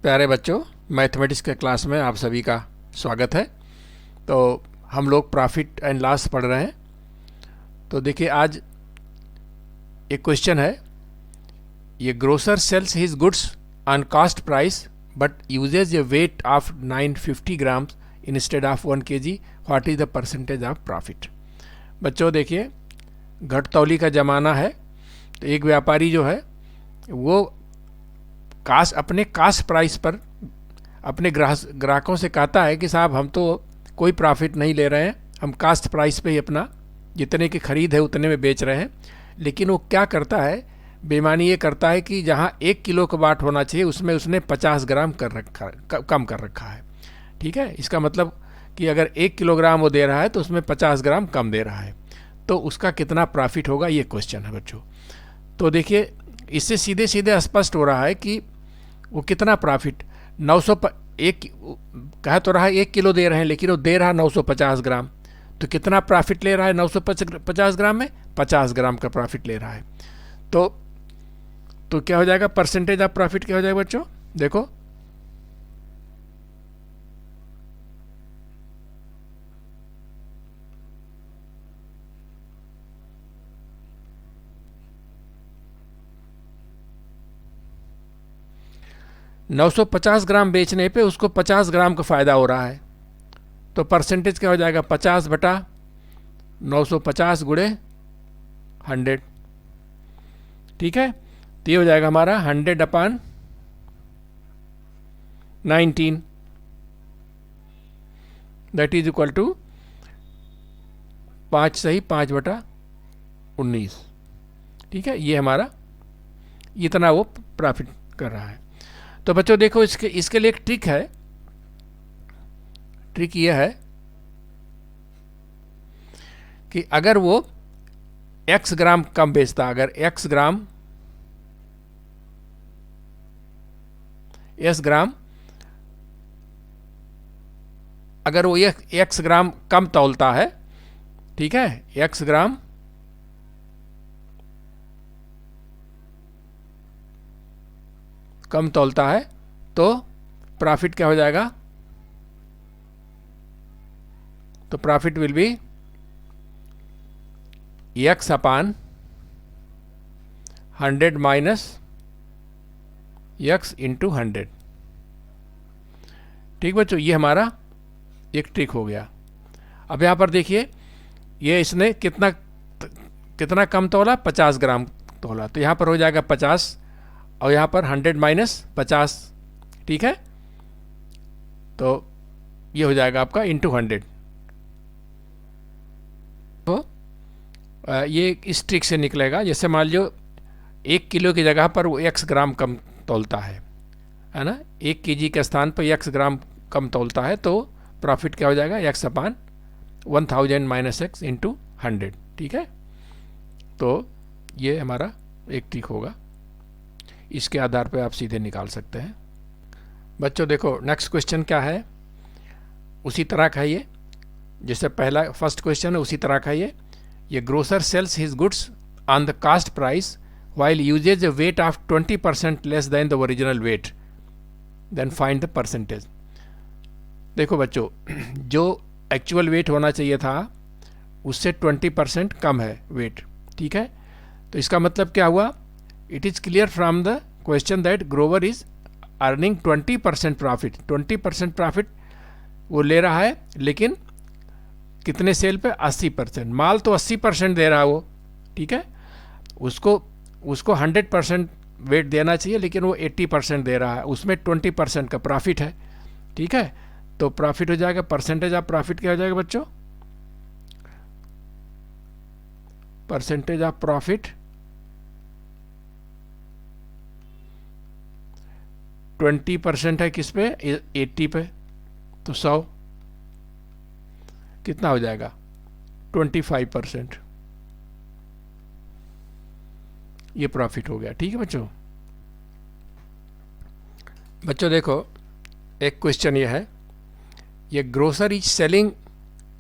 प्यारे बच्चों, मैथमेटिक्स के क्लास में आप सभी का स्वागत है। तो हम लोग प्रॉफिट एंड लॉस पढ़ रहे हैं। तो देखिए, आज एक क्वेश्चन है, ये grocer sells his goods on cost price but usage A weight of 950 grams instead of 1 kg, what is the percentage of profit. बच्चों देखिए, घटतौली का ज़माना है। तो एक व्यापारी जो है वो अपने कास्ट प्राइस पर अपने ग्राहकों से कहता है कि साहब, हम तो कोई प्रॉफिट नहीं ले रहे हैं, हम कास्ट प्राइस पे ही अपना जितने की खरीद है उतने में बेच रहे हैं। लेकिन वो क्या करता है, बेईमानी ये करता है कि जहाँ 1 किलो का बाट होना चाहिए उसमें उसने 50 ग्राम कम कर रखा है। ठीक है, इसका मतलब कि अगर 1 किलोग्राम वो दे रहा है तो उसमें 50 ग्राम कम दे रहा है। तो उसका कितना प्रॉफिट होगा, ये क्वेश्चन है बच्चों। तो देखिए, इससे सीधे सीधे स्पष्ट हो रहा है कि वो कितना प्रॉफिट 901 कह तो रहा है 1 किलो दे रहे हैं, लेकिन वो दे रहा 950 ग्राम। तो कितना प्रॉफिट ले रहा है 950 ग्राम में? 50 ग्राम का प्रॉफिट ले रहा है। तो क्या हो जाएगा, परसेंटेज ऑफ प्रॉफिट क्या हो जाएगा बच्चों? देखो, नौ सौ 50 ग्राम बेचने पे उसको 50 ग्राम का फ़ायदा हो रहा है। तो परसेंटेज क्या हो जाएगा, 50 बटा 950 गुणे 100। ठीक है, तो ये हो जाएगा हमारा 100/19, दैट इज इक्वल टू 5 सही 5/19। ठीक है, ये हमारा इतना वो प्रॉफिट कर रहा है। तो बच्चों देखो, इसके लिए एक ट्रिक है। ट्रिक यह है कि अगर वो x ग्राम कम बेचता, अगर x ग्राम अगर वो x ग्राम कम तौलता है, ठीक है, x ग्राम कम तौलता है, तो प्रॉफिट क्या हो जाएगा? तो profit will be x/100 minus x into 100। ठीक बच्चों, ये हमारा एक ट्रिक हो गया। अब यहाँ पर देखिए, ये इसने कितना कम तोला, 50 ग्राम तोला। तो यहाँ पर हो जाएगा 50 और यहाँ पर 100 माइनस 50। ठीक है, तो ये हो जाएगा आपका इंटू 100। तो ये इस ट्रिक से निकलेगा। जैसे मान लो 1 किलो की जगह पर वो x ग्राम कम तौलता है ना, 1 kg के स्थान पर x ग्राम कम तौलता है, तो प्रॉफिट क्या हो जाएगा, x/1000 माइनस x इंटू 100। ठीक है, तो ये हमारा एक ट्रिक होगा, इसके आधार पे आप सीधे निकाल सकते हैं। बच्चों देखो, नेक्स्ट क्वेश्चन क्या है, उसी तरह का ये, जैसे पहला फर्स्ट क्वेश्चन है उसी तरह का ये grocer sells his goods on the cost price while uses a weight of 20% less than the original weight, then find the percentage. देखो बच्चों, जो एक्चुअल वेट होना चाहिए था उससे 20% कम है वेट। ठीक है, तो इसका मतलब क्या हुआ, it is clear from the question that Grover is earning 20% profit. 20% profit वो ले रहा है, लेकिन कितने सेल पे, 80%। माल तो 80% दे रहा है वो। ठीक है, उसको 100% वेट देना चाहिए, लेकिन वो 80% दे रहा है, उसमें 20% का प्रॉफिट है। ठीक है, तो प्रॉफिट हो जाएगा, परसेंटेज ऑफ प्रॉफिट क्या हो जाएगा बच्चों? परसेंटेज ऑफ प्रॉफिट 20% है किस पे, 80 पे, तो 100 कितना हो जाएगा, 25%। ये प्रॉफिट हो गया। ठीक है बच्चों। बच्चों देखो, एक क्वेश्चन ये है, ये grocer is selling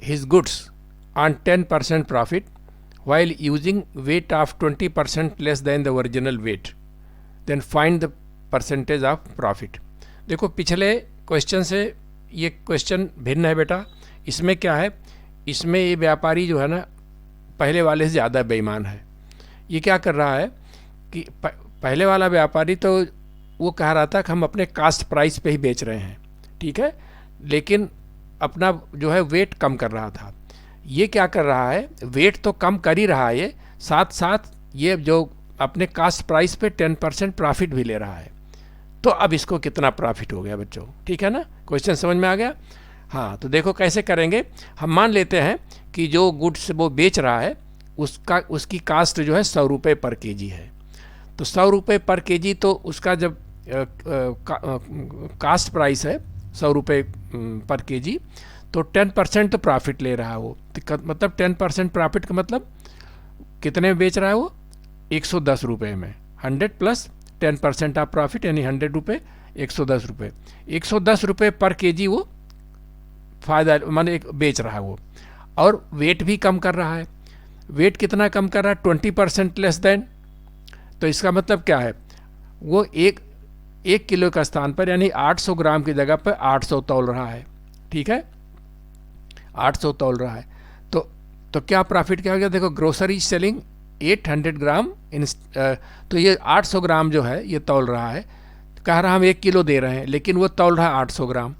his goods on 10% profit while using weight of 20% less than the original weight, then find the percentage of profit। देखो पिछले क्वेश्चन से ये क्वेश्चन भिन्न है बेटा। इसमें क्या है, इसमें ये व्यापारी जो है ना पहले वाले से ज़्यादा बेईमान है। ये क्या कर रहा है कि पहले वाला व्यापारी तो वो कह रहा था कि हम अपने कास्ट प्राइस पे ही बेच रहे हैं, ठीक है, लेकिन अपना जो है वेट कम कर रहा था। ये क्या कर रहा है, वेट तो कम कर ही रहा है, ये साथ साथ ये जो अपने कास्ट प्राइस पे 10% प्रॉफिट भी ले रहा है। तो अब इसको कितना प्रॉफिट हो गया बच्चों, ठीक है ना, क्वेश्चन समझ में आ गया। हाँ, तो देखो कैसे करेंगे। हम मान लेते हैं कि जो गुड्स वो बेच रहा है उसकी कास्ट जो है 100 रुपये पर केजी है। तो 100 रुपये पर केजी, तो उसका जब कास्ट प्राइस है 100 रुपये पर केजी, तो 10% तो प्रॉफिट ले रहा है वो। मतलब 10% प्रॉफिट का मतलब कितने में बेच रहा है वो, 110 रुपये में। 100 प्लस 10% ऑफ प्रॉफिट यानी 100 रुपये, 110 रुपये। 110 रुपये पर केजी वो फ़ायदा माने बेच रहा है वो, और वेट भी कम कर रहा है। वेट कितना कम कर रहा है, 20% लेस देन। तो इसका मतलब क्या है, वो एक किलो का स्थान पर यानी 800 ग्राम की जगह पर 800 तौल रहा है, ठीक है, 800 तौल रहा है। तो क्या प्रॉफिट क्या हो गया, देखो ग्रोसरी सेलिंग 800 ग्राम तो ये 800 ग्राम जो है ये तौल रहा है। कह रहा हम 1 किलो दे रहे हैं, लेकिन वो तौल रहा है 800 ग्राम।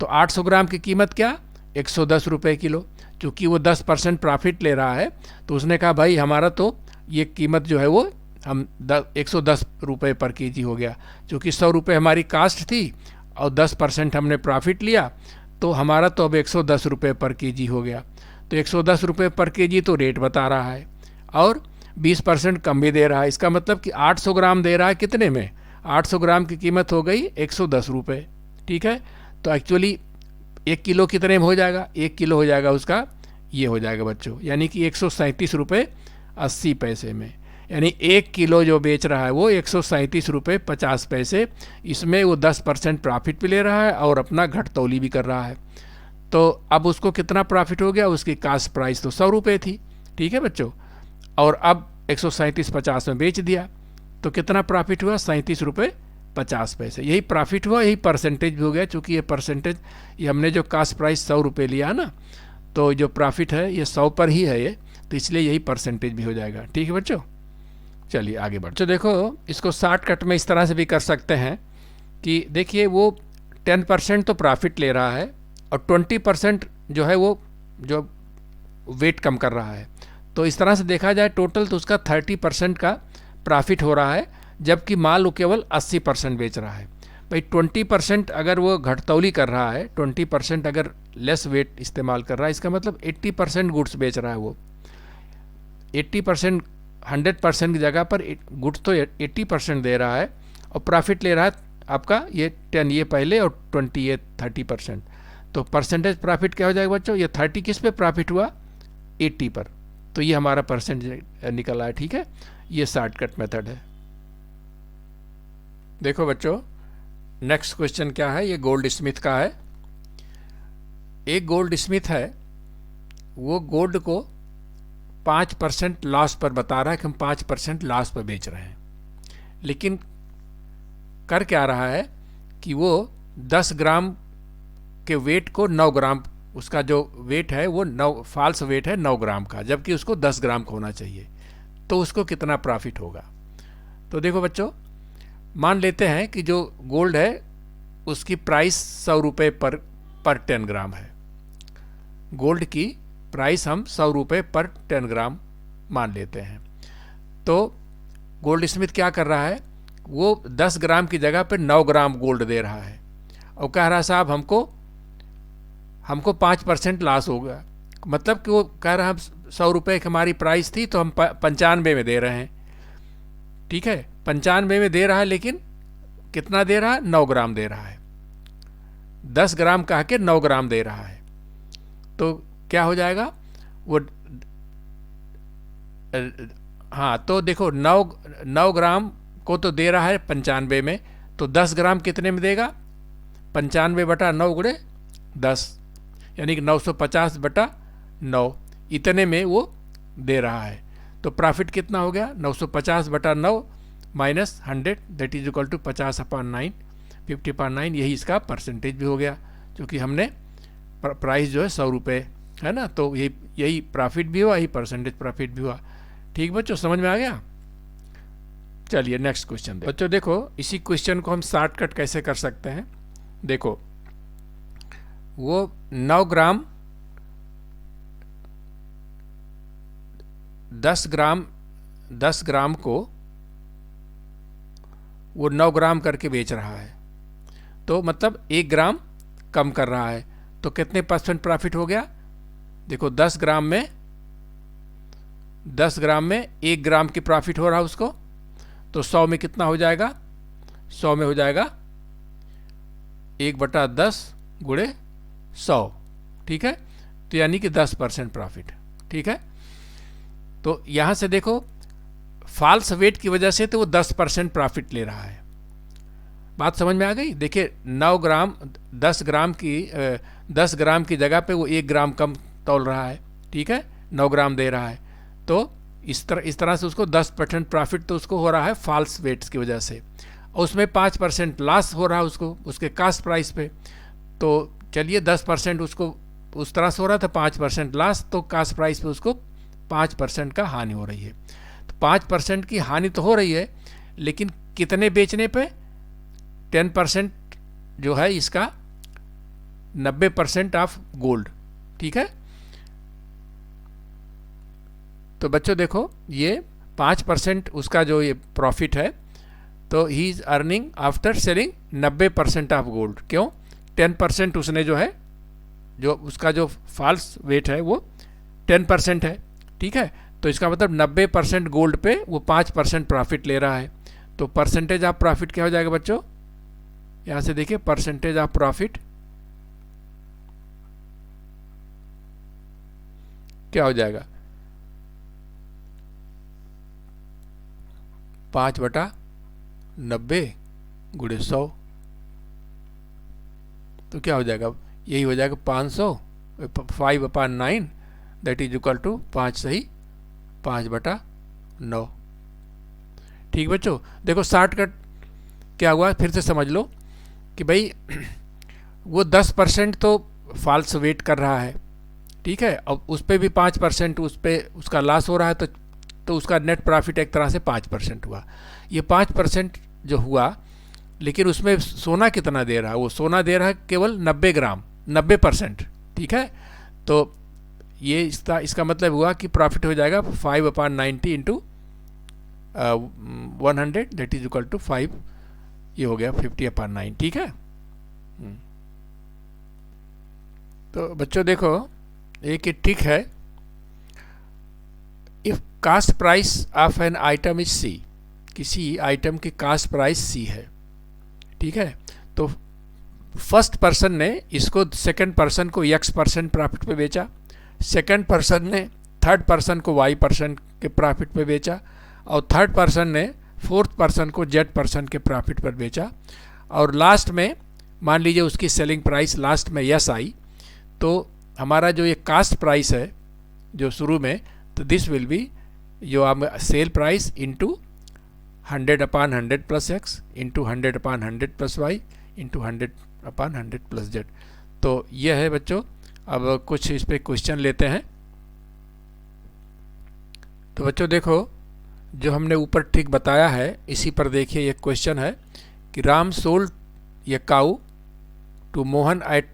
तो 800 ग्राम की कीमत क्या, 110 रुपये किलो। चूँकि वो 10% प्रॉफिट ले रहा है, तो उसने कहा भाई हमारा तो ये कीमत जो है वो हम 110 रुपये पर केजी हो गया। चूँकि 100 रुपये हमारी कास्ट थी और 10% हमने प्रॉफिट लिया, तो हमारा तो अब 110 रुपये पर केजी हो गया। तो 110 रुपये पर केजी तो रेट बता रहा है, और 20% कम भी दे रहा है। इसका मतलब कि 800 ग्राम दे रहा है कितने में, 800 ग्राम की कीमत हो गई 110 रुपये, ठीक है। तो एक्चुअली 1 किलो कितने में हो जाएगा, 1 किलो हो जाएगा उसका, ये हो जाएगा बच्चों, यानी कि 137 रुपये 80 पैसे में। यानी 1 किलो जो बेच रहा है वो 137 रुपये 50 पैसे। इसमें वो 10% प्रॉफिट भी ले रहा है और अपना घटतौली भी कर रहा है। तो अब उसको कितना प्रॉफिट हो गया, उसकी कास्ट प्राइस तो 100 रुपये थी, ठीक है बच्चों, और अब 137.50 में बेच दिया, तो कितना प्रॉफिट हुआ, 37 रुपये 50 पैसे। यही प्रॉफिट हुआ, यही परसेंटेज भी हो गया। चूँकि ये परसेंटेज, ये हमने जो कास्ट प्राइस 100 रुपये लिया है ना, तो जो प्रॉफिट है ये 100 पर ही है ये, तो इसलिए यही परसेंटेज भी हो जाएगा, ठीक है बच्चों। चलिए आगे बढ़। तो देखो इसको शॉर्टकट में इस तरह से भी कर सकते हैं कि देखिए वो 10% तो प्रॉफिट ले रहा है और 20% जो है वो जो वेट कम कर रहा है। तो इस तरह से देखा जाए टोटल तो उसका 30% का प्रॉफिट हो रहा है, जबकि माल वो केवल 80% बेच रहा है। भाई 20% अगर वो घटतौली कर रहा है, 20% अगर लेस वेट इस्तेमाल कर रहा है, इसका मतलब 80% गुड्स बेच रहा है वो। 80% 100% की जगह पर गुड्स तो 80% दे रहा है और प्रॉफिट ले रहा है आपका ये 10 ये पहले और 20 ये 30%। तो परसेंटेज प्रॉफिट क्या हो जाएगा बच्चों, ये 30 किस पे प्रॉफिट हुआ, 80 पर। तो ये हमारा परसेंटेज निकला है, ठीक है। ये शॉर्टकट मेथड है। देखो बच्चों नेक्स्ट क्वेश्चन क्या है, ये गोल्ड स्मिथ का है। एक गोल्ड स्मिथ है, वो गोल्ड को 5% लॉस पर बता रहा है कि हम 5% लॉस पर बेच रहे हैं, लेकिन कर क्या रहा है कि वो 10 ग्राम के वेट को 9 ग्राम, उसका जो वेट है वो 9 फॉल्स वेट है 9 ग्राम का, जबकि उसको 10 ग्राम का होना चाहिए। तो उसको कितना प्रॉफिट होगा। तो देखो बच्चों, मान लेते हैं कि जो गोल्ड है उसकी प्राइस 100 रुपये पर 10 ग्राम है। गोल्ड की प्राइस हम 100 रुपये पर 10 ग्राम मान लेते हैं। तो गोल्ड स्मिथ क्या कर रहा है, वो 10 ग्राम की जगह पर 9 ग्राम गोल्ड दे रहा है और कह रहा है साहब हमको 5% लॉस होगा। मतलब कि वो कह रहा है 100 रुपये की हमारी प्राइस थी तो हम 95 में दे रहे हैं, ठीक है, 95 में दे रहा है, लेकिन कितना दे रहा है, 9 ग्राम दे रहा है। 10 ग्राम कह के 9 ग्राम दे रहा है। तो क्या हो जाएगा वो, हाँ तो देखो 9 ग्राम को तो दे रहा है 95 में, तो 10 ग्राम कितने में देगा, 95 बटा 9 गुणे 10, यानी कि 950 बटा 9, इतने में वो दे रहा है। तो प्रॉफिट कितना हो गया, 950 बटा 9 minus 100 that is equal to 50/9, 50/9 यही इसका परसेंटेज भी हो गया, क्योंकि हमने प्राइस जो है 100 रुपये है ना, तो यही प्रॉफिट भी हुआ, यही परसेंटेज प्रॉफिट भी हुआ। ठीक बच्चों, समझ में आ गया। चलिए नेक्स्ट क्वेश्चन बच्चों देखो, इसी क्वेश्चन को हम शॉर्टकट कैसे कर सकते हैं। देखो वो 9 ग्राम 10 ग्राम को वो 9 ग्राम करके बेच रहा है, तो मतलब 1 ग्राम कम कर रहा है, तो कितने % प्रॉफिट हो गया। देखो 10 ग्राम में 1 ग्राम की प्रॉफिट हो रहा है उसको, तो 100 में कितना हो जाएगा, 100 में हो जाएगा 1/10 गुणे 100। ठीक है, तो यानी कि 10% प्रॉफिट। ठीक है, तो यहां से देखो फॉल्स वेट की वजह से तो वो 10% प्रॉफिट ले रहा है। बात समझ में आ गई। देखिए 10 ग्राम की जगह पे वो 1 ग्राम कम तौल रहा है। ठीक है, 9 ग्राम दे रहा है, तो इस तरह से उसको 10% प्रॉफिट तो उसको हो रहा है फॉल्स वेट्स की वजह से, और उसमें 5% लॉस हो रहा है उसको उसके कास्ट प्राइस पे। तो चलिए 10% उसको उस तरह से हो रहा था, 5% लॉस, तो कास्ट प्राइस पे उसको 5% का हानि हो रही है। तो 5% की हानि तो हो रही है, लेकिन कितने बेचने पे, 10% जो है इसका 90% ऑफ गोल्ड। ठीक है, तो बच्चों देखो ये 5% उसका जो ये प्रॉफिट है, तो he is earning after selling 90% of gold. क्यों, 10% उसने जो है, जो उसका जो फॉल्स वेट है वो 10% है। ठीक है, तो इसका मतलब 90% गोल्ड पे वो 5% प्रॉफिट ले रहा है। तो परसेंटेज ऑफ प्रॉफिट क्या हो जाएगा बच्चों, यहां से देखिए परसेंटेज ऑफ प्रॉफिट क्या हो जाएगा, 5/90 गुणे 100, तो क्या हो जाएगा, यही हो जाएगा 500, 5/9 दैट इज इक्वल टू 5 सही 5/9। ठीक बच्चों, देखो शॉर्टकट क्या हुआ फिर से समझ लो कि भाई वो 10% तो फॉल्स वेट कर रहा है। ठीक है, अब उस पर भी 5% उस पर उसका लॉस हो रहा है, तो उसका नेट प्रॉफिट एक तरह से 5% हुआ। ये 5% जो हुआ, लेकिन उसमें सोना कितना दे रहा है, वो सोना दे रहा है केवल 90 ग्राम, 90%। ठीक है, तो ये इसका मतलब हुआ कि प्रॉफिट हो जाएगा 5/90 into 100 that is equal to 5, ये हो गया 50/9। ठीक है, तो बच्चों देखो एक ट्रिक है, if cost price of an item is C, किसी आइटम की कास्ट प्राइस सी है। ठीक है, तो फर्स्ट पर्सन ने इसको सेकंड पर्सन को x% प्रॉफिट पे बेचा, सेकंड पर्सन ने थर्ड पर्सन को y% के प्रॉफिट पे बेचा, और थर्ड पर्सन ने फोर्थ पर्सन को z% के प्रॉफिट पर बेचा, और लास्ट में मान लीजिए उसकी सेलिंग प्राइस लास्ट में यस आई, तो हमारा जो ये कास्ट प्राइस है जो शुरू में, तो दिस विल बी जो हम sale price into 100/100 plus x into 100/100 plus y into 100/100 plus z। तो यह है बच्चों, अब कुछ इस पे क्वेश्चन लेते हैं। तो बच्चों देखो जो हमने ऊपर ठीक बताया है, इसी पर देखिए ये क्वेश्चन है कि Ram sold a cow to Mohan at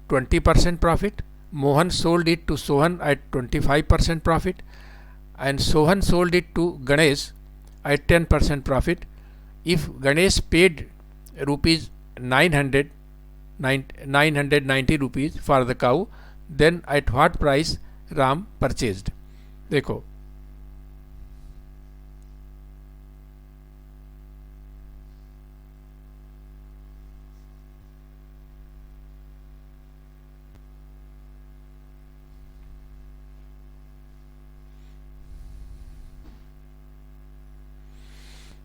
20% profit, Mohan sold it to Sohan at 25% profit, and Sohan sold it to Ganesh at 10% profit. If Ganesh paid rupees 990 rupees for the cow, then at what price Ram purchased? देखो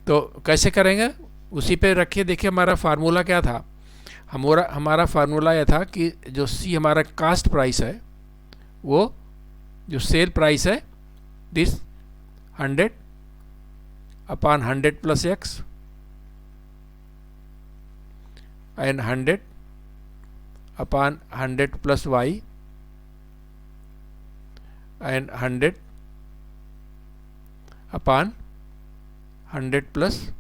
तो कैसे करेंगे, उसी पे रखिए। देखिए हमारा formula क्या था, हमारा फार्मूला यह था कि जो सी हमारा कास्ट प्राइस है, वो जो सेल प्राइस है this 100/100 plus x and 100 upon 100 plus Y and 100 upon 100 plus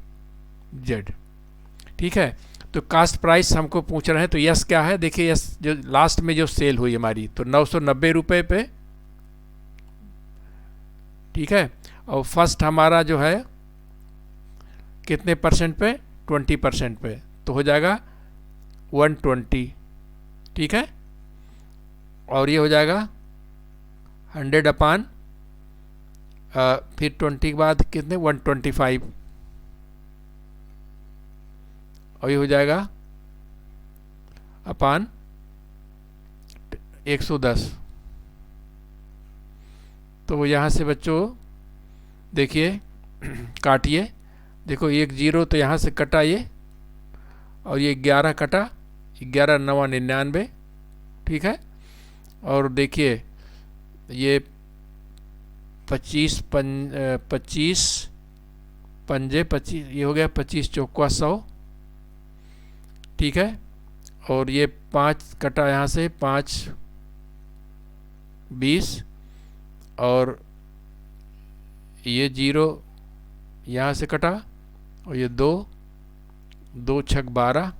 Z. ठीक है, तो कास्ट प्राइस हमको पूछ रहे हैं, तो यस क्या है, देखिए यस जो लास्ट में जो सेल हुई हमारी तो 990 रुपये पे। ठीक है, और फर्स्ट हमारा जो है कितने परसेंट पे, 20% पे, तो हो जाएगा 120। ठीक है, और ये हो जाएगा 100 अपान फिर 20 के बाद कितने 125, और ये हो जाएगा अपान 110। तो यहाँ से बच्चों देखिए काटिए, देखो 1 0 तो यहाँ से कटा ये, और ये 11 कटा, 11 9 99। ठीक है, और देखिए ये 25 पंजे 25, ये हो गया 25 चौका 100। ठीक है, और ये 5 कटा यहाँ से, 5 20, और ये 0 यहाँ से कटा, और ये 2 2 छक 12,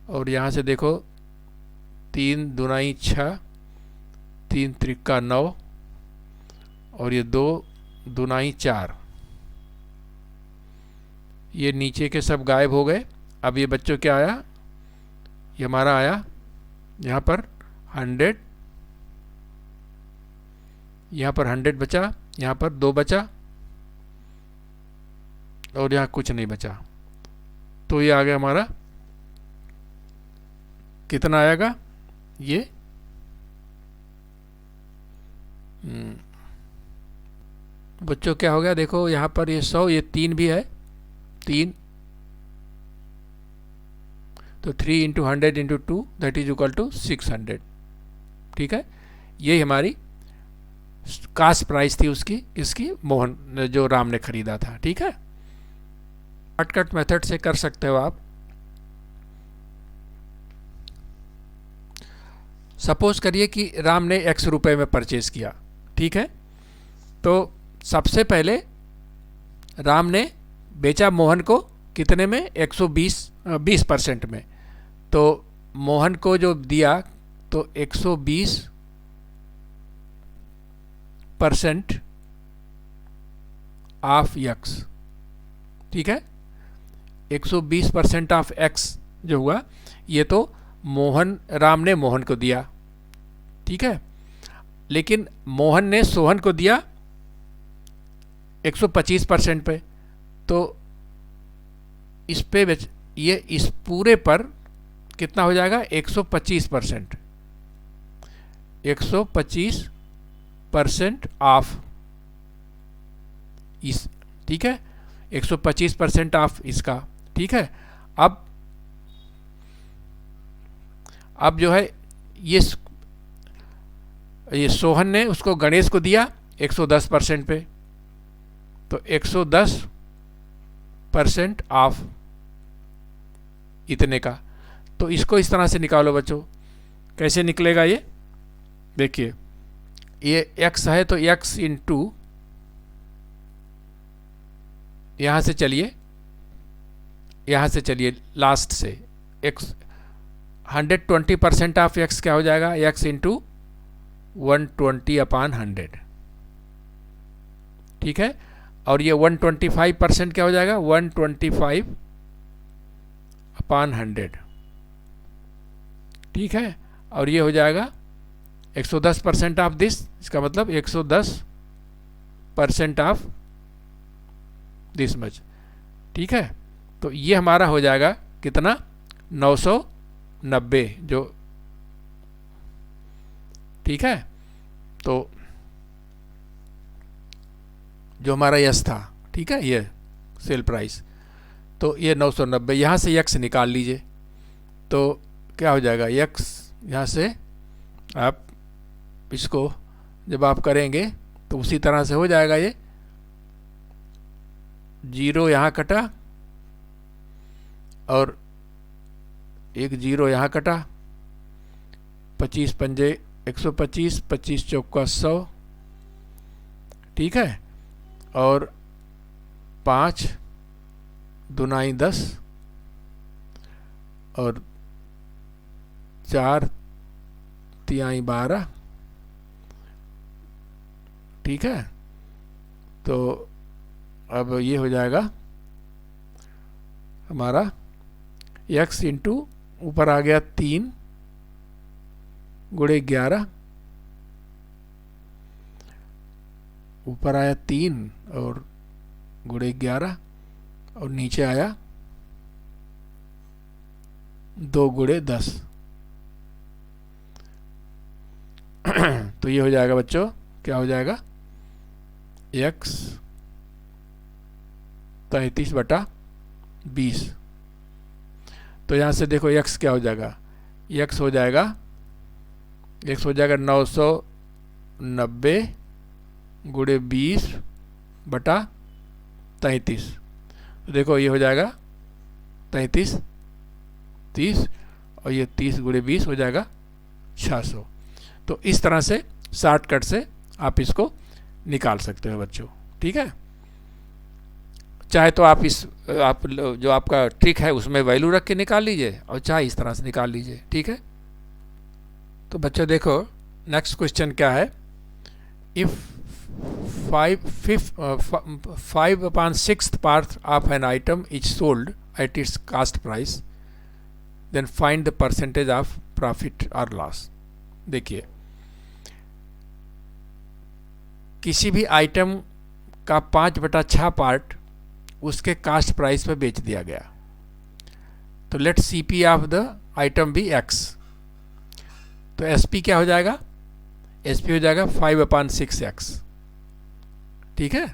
और यहाँ से देखो 3 दूनाई 6, 3 त्रिका 9, और ये 2 दूनाई 4। ये नीचे के सब गायब हो गए। अब ये बच्चों क्या आया, ये हमारा आया यहाँ पर 100, यहाँ पर 100 बचा, यहाँ पर 2 बचा, और यहाँ कुछ नहीं बचा। तो ये आ गया हमारा, कितना आएगा ये, बच्चों क्या हो गया, देखो यहाँ पर ये 100, ये 3 भी है, 3, तो 3 into 100 into 2 that is equal to 600। ठीक है, ये हमारी कास्ट प्राइस थी उसकी, इसकी मोहन जो राम ने खरीदा था। ठीक है, शॉर्टकट मेथड से कर सकते हो आप। सपोज करिए कि राम ने X रुपए में परचेज किया। ठीक है, तो सबसे पहले राम ने बेचा मोहन को कितने में, 120% में। तो मोहन को जो दिया तो 120% ऑफ X। ठीक है, 120% ऑफ X जो हुआ, ये तो राम ने मोहन को दिया। ठीक है, लेकिन मोहन ने सोहन को दिया 125% पे, तो इस पे ये इस पूरे पर कितना हो जाएगा, 125%, 125% ऑफ इस। ठीक है, 125% ऑफ इसका। ठीक है, अब जो है ये सोहन ने उसको गणेश को दिया 110% पे, तो 110% ऑफ इतने का। तो इसको इस तरह से निकालो बच्चों, कैसे निकलेगा ये, देखिए ये x है तो x इंटू, यहाँ से चलिए लास्ट से, x 120% ऑफ x क्या हो जाएगा, x इंटू 120/100। ठीक है, और ये 125% क्या हो जाएगा, 125/100। ठीक है, और ये हो जाएगा 110% ऑफ दिस, इसका मतलब 110% ऑफ दिस मच। ठीक है, तो ये हमारा हो जाएगा कितना, 990 जो। ठीक है, तो जो हमारा यस था, ठीक है, ये सेल प्राइस, तो ये 990। यहाँ से यक्स निकाल लीजिए, तो क्या हो जाएगा, यक्स यहाँ से आप इसको जब आप करेंगे तो उसी तरह से हो जाएगा। ये 0 यहाँ कटा, और एक जीरो यहाँ कटा, 25 पंजे 125, 25 चौका 100, ठीक है, और 5 दुनाई 10 और 4 तिहाई 12, ठीक है। तो अब ये हो जाएगा हमारा x इंटू ऊपर आ गया 3 गुणे 11, ऊपर आया 3 और गुणे 11 और नीचे आया 2 गुणे 10। तो ये हो जाएगा बच्चों, क्या हो जाएगा, x 33/20। तो यहाँ से देखो x क्या हो जाएगा, x हो जाएगा 990 गुणे 20/33। तो देखो ये हो जाएगा 33 30 और ये 30 गुणे 20 हो जाएगा 600। तो इस तरह से शॉर्टकट से आप इसको निकाल सकते हो बच्चों, ठीक है। चाहे तो आप जो आपका ट्रिक है उसमें वैल्यू रख के निकाल लीजिए और चाहे इस तरह से निकाल लीजिए, ठीक है। तो बच्चों देखो नेक्स्ट क्वेश्चन क्या है, if 5/6 part of an item is sold at its cost price, then find the percentage of profit और लॉस। देखिए, किसी भी आइटम का 5/6 पार्ट उसके कास्ट प्राइस पे बेच दिया गया, तो let CP of the item भी x। तो एसपी क्या हो जाएगा, एसपी हो जाएगा 5/6x, ठीक है।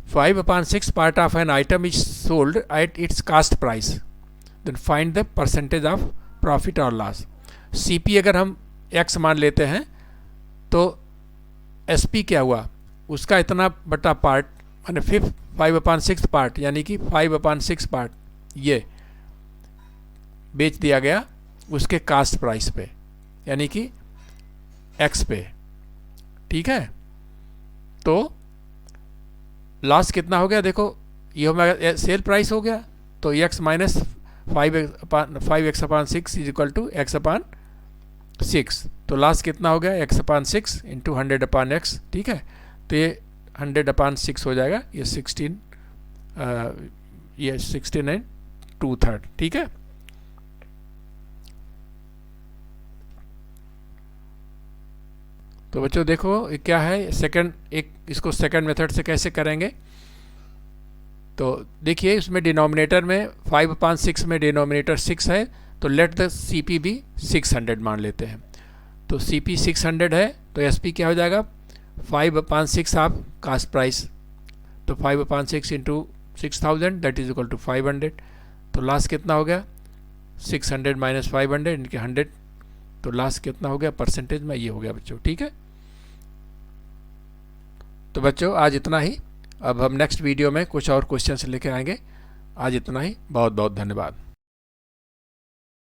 Five upon 6 part of an item is sold at its cost price, then find the percentage of profit और लॉस। सीपी अगर हम x मान लेते हैं तो एसपी क्या हुआ, उसका इतना बटा पार्ट माने 5/6 पार्ट, यानी कि 5/6 पार्ट ये बेच दिया गया उसके कास्ट प्राइस पे, यानी कि x पे, ठीक है। तो लॉस कितना हो गया, देखो ये हमारा सेल प्राइस हो गया, तो x minus 5x/6 is equal to x/6। तो लॉस कितना हो गया, x/6 इंटू 100/x, ठीक है। तो ये 100/6 हो जाएगा, ये 16 and 2/3, ठीक है। तो बच्चों देखो क्या है सेकंड, इसको सेकंड मेथड से कैसे करेंगे। तो देखिए इसमें डिनोमिनेटर में 5/6 में डिनोमिनेटर 6 है, तो लेट द सीपी भी 600 मान लेते हैं। तो सीपी 600 है, तो एसपी क्या हो जाएगा 5/6 ऑफ कास्ट प्राइस, तो 5/6 into 6000 that is equal to 500। तो लास्ट कितना हो गया 600 माइनस 500 इनके 100, तो लास्ट कितना हो गया परसेंटेज में, ये हो गया बच्चों, ठीक है। तो बच्चों आज इतना ही, अब हम नेक्स्ट वीडियो में कुछ और क्वेश्चन लेके आएंगे। आज इतना ही, बहुत बहुत धन्यवाद।